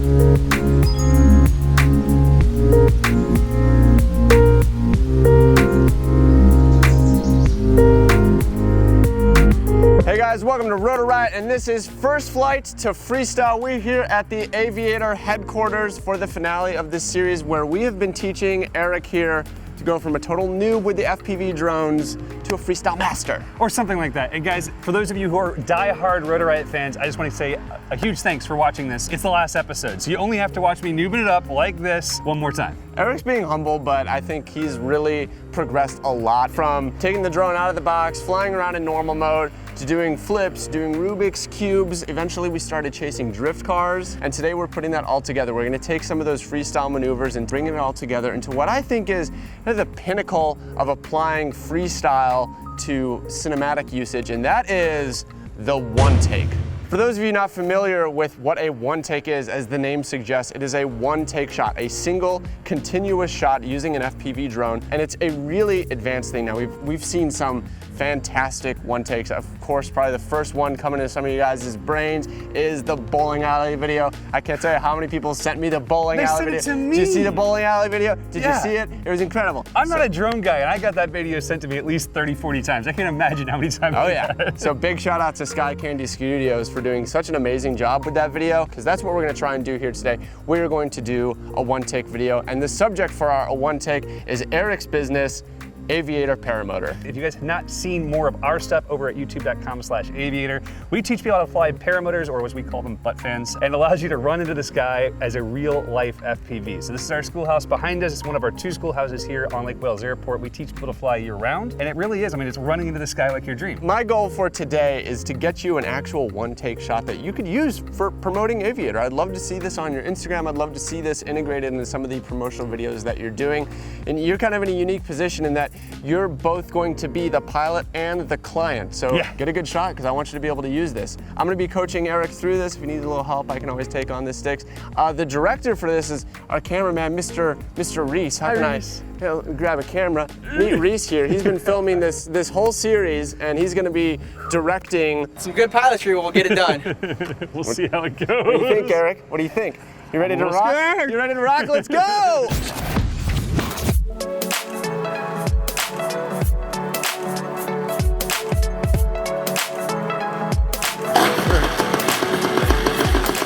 Hey guys, welcome to Rotor Riot, and this is First Flight to Freestyle. We're here at the Aviator headquarters for the finale of this series where we have been teaching Eric here to go from a total noob with the FPV drones to a freestyle master. Or something like that. And guys, for those of you who are die-hard Rotor Riot fans, I just want to say a huge thanks for watching this. It's the last episode, so you only have to watch me noobing it up like this one more time. Eric's being humble, but I think he's really progressed a lot from taking the drone out of the box, flying around in normal mode, to doing flips, doing Rubik's Cubes. Eventually we started chasing drift cars, and today we're putting that all together. We're gonna take some of those freestyle maneuvers and bring it all together into what I think is the pinnacle of applying freestyle to cinematic usage, and that is the one take. For those of you not familiar with what a one take is, as the name suggests, it is a one take shot, a single continuous shot using an FPV drone, and it's a really advanced thing. Now we've seen some fantastic one takes. Of course, probably the first one coming to some of you guys' brains is the bowling alley video. I can't tell you how many people sent me the bowling alley video. They sent it to me. Did you see the bowling alley video? Did you see it? It was incredible. I'm not a drone guy, and I got that video sent to me at least 30, 40 times. I can't imagine how many times. Oh yeah. So big shout out to Sky Candy Studios for doing such an amazing job with that video, because that's what we're gonna try and do here today. We're going to do a one take video, and the subject for our one take is Eric's business, Aviator paramotor. If you guys have not seen more of our stuff over at youtube.com/aviator, we teach people how to fly paramotors, or as we call them, butt fans, and allows you to run into the sky as a real life FPV. So this is our schoolhouse behind us. It's one of our 2 schoolhouses here on Lake Wales Airport. We teach people to fly year round, and it really is. I mean, it's running into the sky like your dream. My goal for today is to get you an actual one take shot that you could use for promoting Aviator. I'd love to see this on your Instagram. I'd love to see this integrated into some of the promotional videos that you're doing. And you're kind of in a unique position in that you're both going to be the pilot and the client. So get a good shot, because I want you to be able to use this. I'm gonna be coaching Eric through this. If you need a little help, I can always take on the sticks. The director for this is our cameraman, Mr. Reese. How can I grab a camera? Meet Reese here. He's been filming this whole series, and he's gonna be directing. Some good pilotry, we'll get it done. We'll see how it goes. What do you think, Eric? What do you think? You ready to rock? Scared. You ready to rock? Let's go!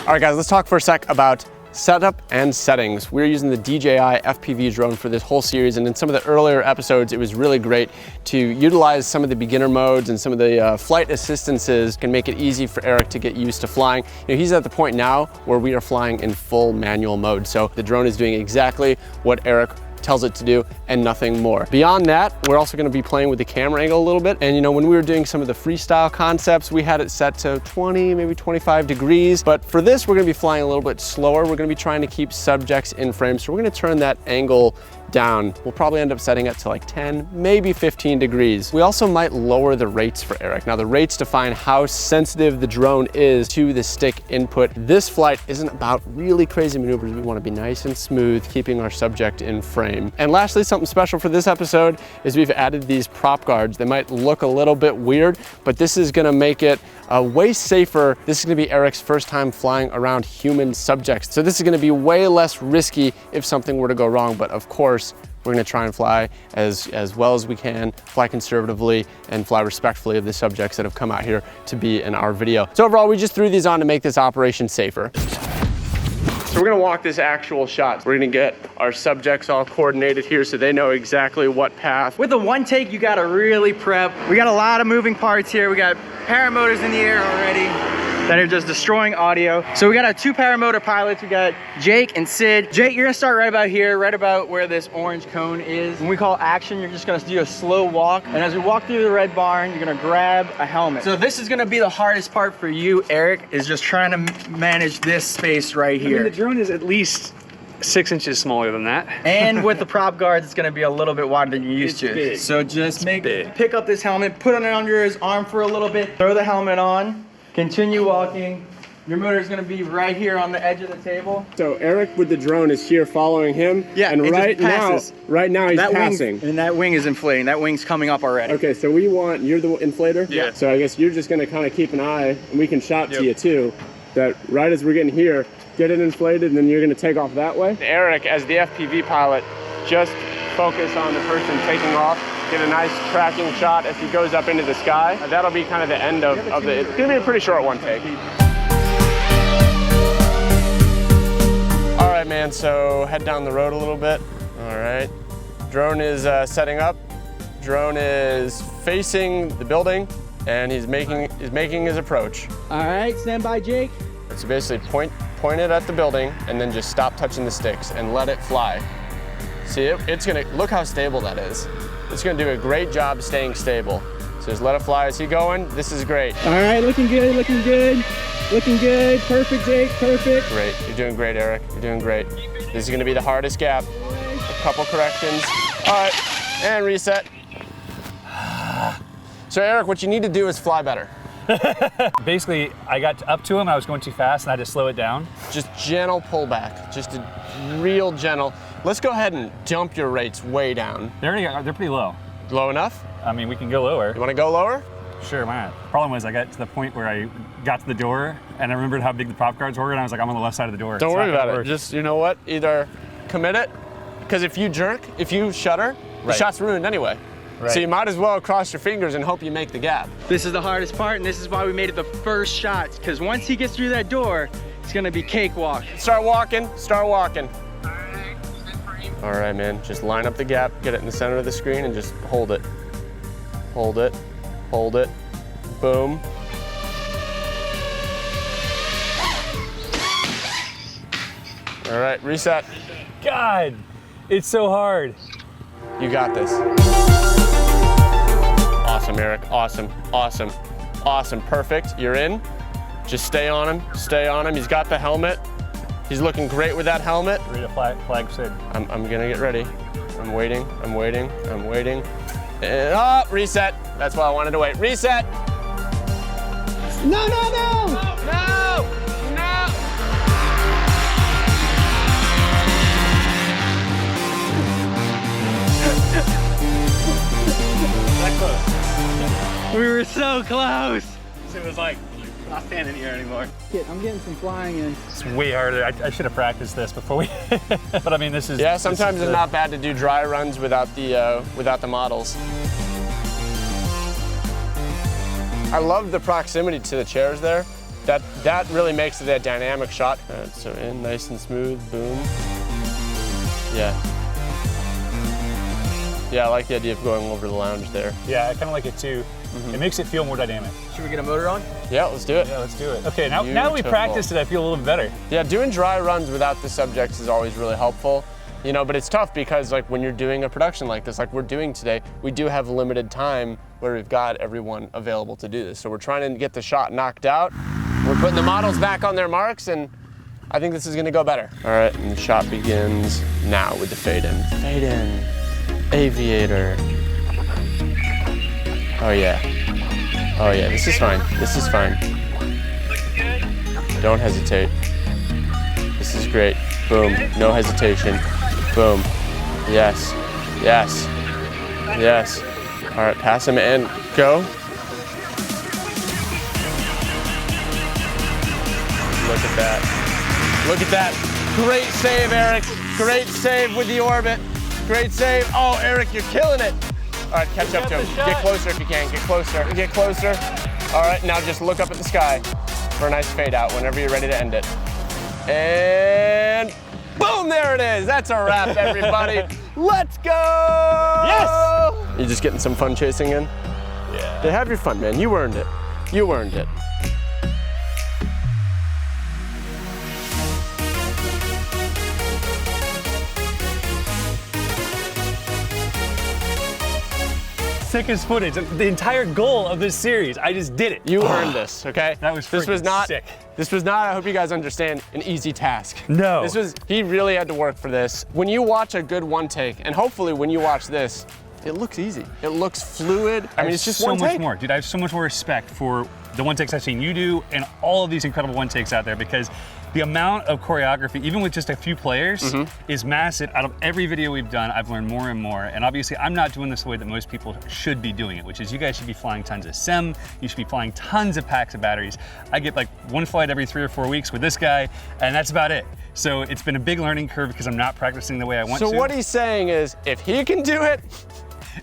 All right guys, let's talk for a sec about setup and settings. We're using the DJI FPV drone for this whole series, and in some of the earlier episodes, it was really great to utilize some of the beginner modes and some of the flight assistances can make it easy for Eric to get used to flying. You know, he's at the point now where we are flying in full manual mode, so the drone is doing exactly what Eric tells it to do and nothing more. Beyond that, we're also going to be playing with the camera angle a little bit. And you know, when we were doing some of the freestyle concepts, we had it set to 20, maybe 25 degrees. But for this, we're going to be flying a little bit slower. We're going to be trying to keep subjects in frame. So we're going to turn that angle down. We'll probably end up setting it to like 10, maybe 15 degrees. We also might lower the rates for Eric. Now the rates define how sensitive the drone is to the stick input. This flight isn't about really crazy maneuvers. We want to be nice and smooth, keeping our subject in frame. And lastly, something special for this episode is we've added these prop guards. They might look a little bit weird, but this is going to make it way safer. This is going to be Eric's first time flying around human subjects. So this is going to be way less risky if something were to go wrong. But of course, we're going to try and fly as well as we can, fly conservatively, and fly respectfully of the subjects that have come out here to be in our video. So overall, we just threw these on to make this operation safer. So we're gonna walk this actual shot. We're gonna get our subjects all coordinated here so they know exactly what path. With the one take, you gotta really prep. We got a lot of moving parts here. We got paramotors in the air already that are just destroying audio. So we got our 2 paramotor pilots. We got Jake and Sid. Jake, you're gonna start right about here, right about where this orange cone is. When we call action, you're just gonna do a slow walk. And as we walk through the red barn, you're gonna grab a helmet. So this is gonna be the hardest part for you, Eric, is just trying to manage this space right here. I mean, the drone is at least 6 inches smaller than that. And with the prop guards, it's gonna be a little bit wider than you're used to. Big. So just pick up this helmet, put it under his arm for a little bit, throw the helmet on, continue walking. Your motor is going to be right here on the edge of the table. So Eric with the drone is here following him. Yeah, and right now he's passing. And that wing is inflating. That wing's coming up already. Okay, so you're the inflator? Yeah. So I guess you're just going to kind of keep an eye, and we can shout to you too, that right as we're getting here, get it inflated, and then you're gonna take off that way. Eric, as the FPV pilot, just focus on the person taking off. Get a nice tracking shot as he goes up into the sky. That'll be kind of the end of the, it's gonna be a pretty short one take. All right, man, so head down the road a little bit. All right, drone is setting up. Drone is facing the building, and he's making his approach. All right, stand by, Jake. So basically point it at the building, and then just stop touching the sticks and let it fly. See, it's gonna, look how stable that is. It's gonna do a great job staying stable. So just let it fly. Is he going? This is great. All right, looking good, looking good. Looking good, perfect, Jake, perfect. Great, you're doing great, Eric. You're doing great. This is gonna be the hardest gap. A couple corrections. All right, and reset. So Eric, what you need to do is fly better. Basically, I got up to him, I was going too fast, and I had to slow it down. Just gentle pullback, just a real gentle. Let's go ahead and dump your rates way down. They're pretty low. Low enough? I mean, we can go lower. You wanna go lower? Sure, why not? Problem was I got to the point where I got to the door and I remembered how big the prop guards were and I was like, I'm on the left side of the door. Don't worry about it. Just, you know what? Either commit it, because if you jerk, if you shutter, the shot's ruined anyway. Right. So you might as well cross your fingers and hope you make the gap. This is the hardest part, and this is why we made it the first shot, because once he gets through that door, it's gonna be cakewalk. Start walking, start walking. All right, man, just line up the gap, get it in the center of the screen, and just hold it. Hold it, hold it, boom. All right, reset. God, it's so hard. You got this. Awesome, Eric, awesome, awesome, awesome, perfect. You're in, just stay on him, stay on him. He's got the helmet. He's looking great with that helmet. Ready to flag Sid. I'm gonna get ready. I'm waiting, I'm waiting, I'm waiting. And, oh, reset. That's why I wanted to wait. Reset. No, no, no! No! No! That close. We were so close. Sid was like, not standing here anymore. I'm getting some flying in. It's way harder. I should have practiced this before we, but I mean, this is. Yeah, sometimes it's not bad to do dry runs without the models. I love the proximity to the chairs there. That really makes it a dynamic shot. So in, nice and smooth, boom. Yeah. Yeah, I like the idea of going over the lounge there. Yeah, I kind of like it too. It makes it feel more dynamic. Should we get a motor on? Yeah, let's do it. Yeah, let's do it. Okay, now that we practiced it, I feel a little bit better. Yeah, doing dry runs without the subjects is always really helpful. You know, but it's tough because like when you're doing a production like this, like we're doing today, we do have limited time where we've got everyone available to do this. So we're trying to get the shot knocked out. We're putting the models back on their marks, and I think this is gonna go better. All right, and the shot begins now with the fade in. Fade in, Aviator. Oh yeah. Oh yeah, this is fine. This is fine. Don't hesitate. This is great. Boom, no hesitation. Boom. Yes, yes, yes. All right, pass him and go. Look at that. Look at that. Great save, Eric. Great save with the orbit. Great save. Oh, Eric, you're killing it. All right, catch up to him. Get closer if you can. Get closer. Get closer. All right, now just look up at the sky for a nice fade out whenever you're ready to end it. And boom, there it is. That's a wrap, everybody. Let's go! Yes! You just getting some fun chasing in? Yeah. Yeah, have your fun, man. You earned it. You earned it. Sickest footage. The entire goal of this series, I just did it. You earned this, okay? That was this was not sick. This was not, I hope you guys understand, an easy task. No. This was, he really had to work for this. When you watch a good one take, and hopefully when you watch this, it looks easy. It looks fluid. I mean, it's just so one much take. more. Dude, I have so much more respect for the one takes I've seen you do and all of these incredible one takes out there, because The amount of choreography, even with just a few players, is massive. Out of every video we've done, I've learned more and more. And obviously, I'm not doing this the way that most people should be doing it, which is you guys should be flying tons of SIM, you should be flying tons of packs of batteries. I get like one flight every 3 or 4 weeks with this guy, and that's about it. So it's been a big learning curve because I'm not practicing the way I want to. So what he's saying is, if he can do it,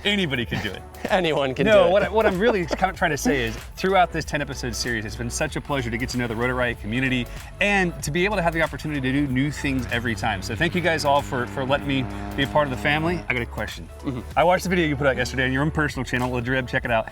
anybody can do it. Anyone can do it. No, what I'm really kind of trying to say is, throughout this 10-episode series, it's been such a pleasure to get to know the Rotor Riot community and to be able to have the opportunity to do new things every time. So thank you guys all for letting me be a part of the family. I got a question. I watched the video you put out yesterday on your own personal channel, Drib, check it out.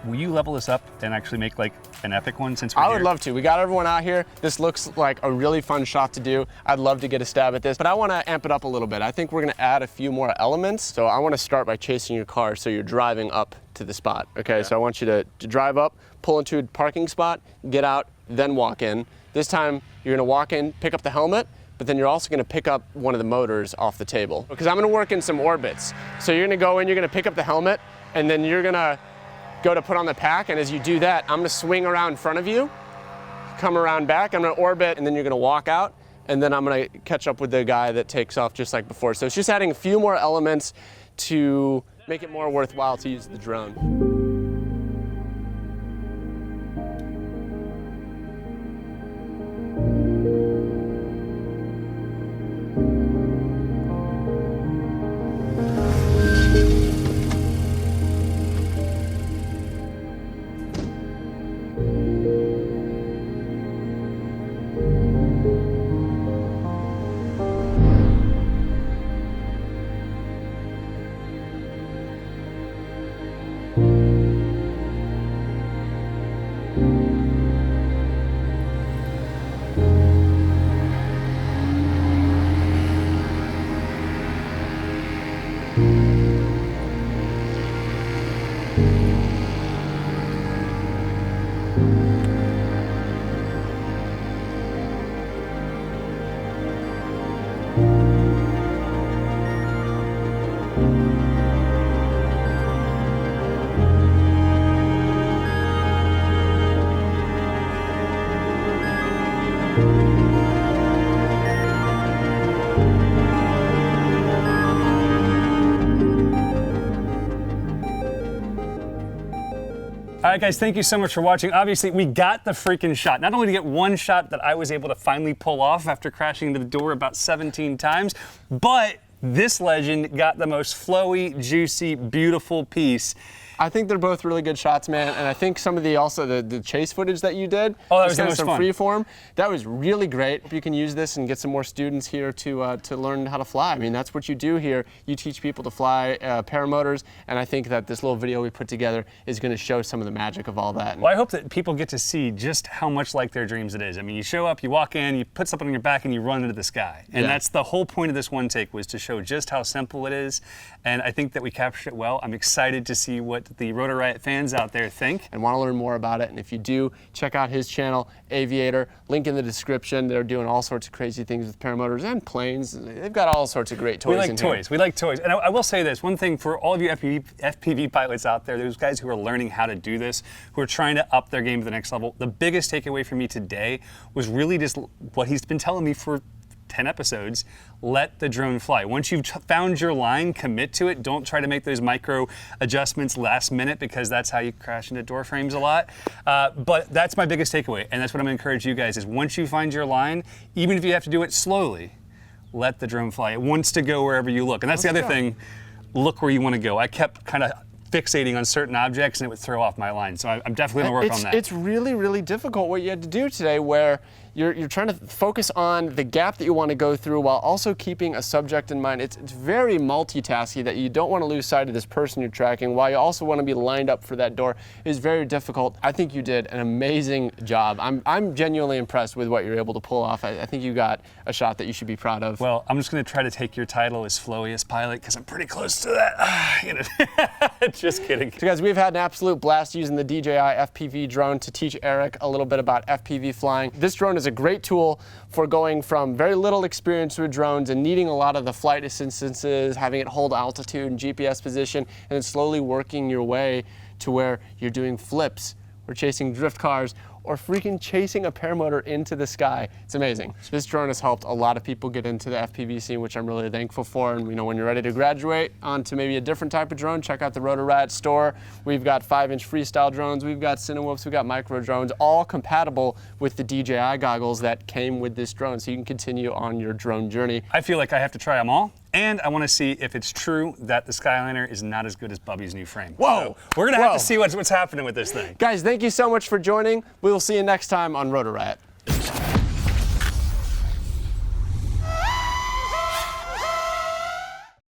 Will you level this up and actually make like an epic one since we're here? I would love to. We got everyone out here. This looks like a really fun shot to do. I'd love to get a stab at this, but I want to amp it up a little bit. I think we're going to add a few more elements. So I want to start by chasing your car so you're driving up to the spot. Okay, yeah. So I want you to drive up, pull into a parking spot, get out, then walk in. This time you're going to walk in, pick up the helmet, but then you're also going to pick up one of the motors off the table. Because I'm going to work in some orbits. So you're going to go in, you're going to pick up the helmet, and then you're going to go to put on the pack, and as you do that, I'm gonna swing around in front of you, come around back, I'm gonna orbit, and then you're gonna walk out, and then I'm gonna catch up with the guy that takes off just like before. So it's just adding a few more elements to make it more worthwhile to use the drone. All right, guys, thank you so much for watching. Obviously, we got the freaking shot. Not only to get one shot that I was able to finally pull off after crashing into the door about 17 times, but this legend got the most flowy, juicy, beautiful piece. I think they're both really good shots, man, and I think some of the chase footage that you did, that was the most some fun. Freeform, that was really great. You can use this and get some more students here to learn how to fly. I mean, that's what you do here. You teach people to fly paramotors, and I think that this little video we put together is going to show some of the magic of all that. Well, I hope that people get to see just how much like their dreams it is. I mean, you show up, you walk in, you put something on your back, and you run into the sky. And that's the whole point of this one take, was to show just how simple it is. And I think that we captured it well. I'm excited to see what the Rotor Riot fans out there think. And want to learn more about it. And if you do, check out his channel, Aviator. Link in the description. They're doing all sorts of crazy things with paramotors and planes. They've got all sorts of great toys. We like toys. We like toys. And I will say this, one thing for all of you FPV pilots out there, those guys who are learning how to do this, who are trying to up their game to the next level, the biggest takeaway for me today was really just what he's been telling me for 10 episodes, let the drone fly. Once you've found your line, commit to it. Don't try to make those micro adjustments last minute, because that's how you crash into door frames a lot. But that's my biggest takeaway, and that's what I'm gonna encourage you guys is, once you find your line, even if you have to do it slowly, let the drone fly. It wants to go wherever you look. And that's the other thing, look where you wanna go. I kept kind of fixating on certain objects and it would throw off my line. So I'm definitely gonna work on that. It's really, really difficult what you had to do today, where you're trying to focus on the gap that you want to go through while also keeping a subject in mind. It's very multitasking, that you don't want to lose sight of this person you're tracking while you also want to be lined up for that door. It's very difficult. I think you did an amazing job. I'm genuinely impressed with what you're able to pull off. I think you got a shot that you should be proud of. Well, I'm just gonna try to take your title as flowiest pilot, because I'm pretty close to that. You know, just kidding. So guys, we've had an absolute blast using the DJI FPV drone to teach Eric a little bit about FPV flying. This drone is a great tool for going from very little experience with drones and needing a lot of the flight assistances, having it hold altitude and GPS position, and then slowly working your way to where you're doing flips or chasing drift cars, or freaking chasing a paramotor into the sky. It's amazing. This drone has helped a lot of people get into the FPV scene, which I'm really thankful for. And we know when you're ready to graduate onto maybe a different type of drone, check out the Rotor Riot store. We've got 5-inch Freestyle drones, we've got Cinewhoops, we've got micro drones, all compatible with the DJI goggles that came with this drone, so you can continue on your drone journey. I feel like I have to try them all. And I want to see if it's true that the Skyliner is not as good as Bubby's new frame. Whoa! So we're going to have to see what's happening with this thing. Guys, thank you so much for joining. We will see you next time on Rotor Riot.